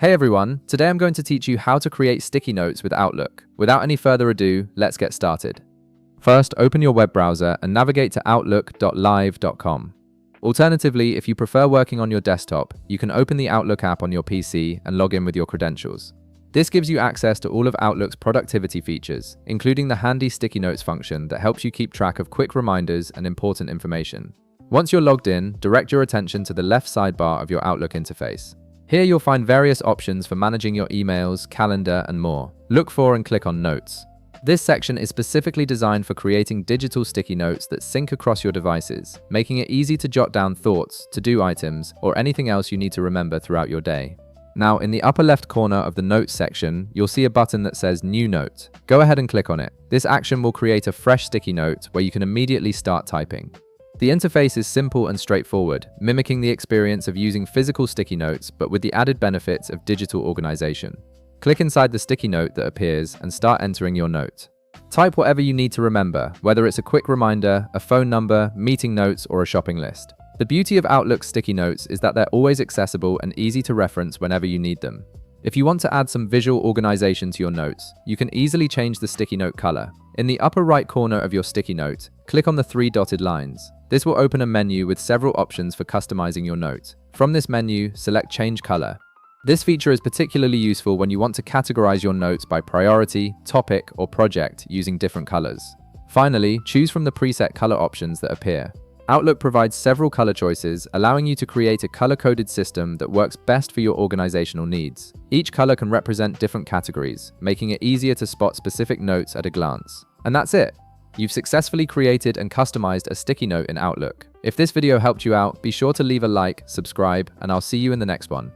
Hey everyone, today I'm going to teach you how to create sticky notes with Outlook. Without any further ado, let's get started. First, open your web browser and navigate to outlook.live.com. Alternatively, if you prefer working on your desktop, you can open the Outlook app on your PC and log in with your credentials. This gives you access to all of Outlook's productivity features, including the handy sticky notes function that helps you keep track of quick reminders and important information. Once you're logged in, direct your attention to the left sidebar of your Outlook interface. Here you'll find various options for managing your emails, calendar, and more. Look for and click on Notes. This section is specifically designed for creating digital sticky notes that sync across your devices, making it easy to jot down thoughts, to-do items, or anything else you need to remember throughout your day. Now, in the upper left corner of the Notes section, you'll see a button that says New Note. Go ahead and click on it. This action will create a fresh sticky note where you can immediately start typing. The interface is simple and straightforward, mimicking the experience of using physical sticky notes, but with the added benefits of digital organization. Click inside the sticky note that appears and start entering your note. Type whatever you need to remember, whether it's a quick reminder, a phone number, meeting notes, or a shopping list. The beauty of Outlook's sticky notes is that they're always accessible and easy to reference whenever you need them. If you want to add some visual organization to your notes, you can easily change the sticky note color. In the upper right corner of your sticky note, click on the 3 dotted lines. This will open a menu with several options for customizing your note. From this menu, select Change Color. This feature is particularly useful when you want to categorize your notes by priority, topic, or project using different colors. Finally, choose from the preset color options that appear. Outlook provides several color choices, allowing you to create a color-coded system that works best for your organizational needs. Each color can represent different categories, making it easier to spot specific notes at a glance. And that's it! You've successfully created and customized a sticky note in Outlook. If this video helped you out, be sure to leave a like, subscribe, and I'll see you in the next one.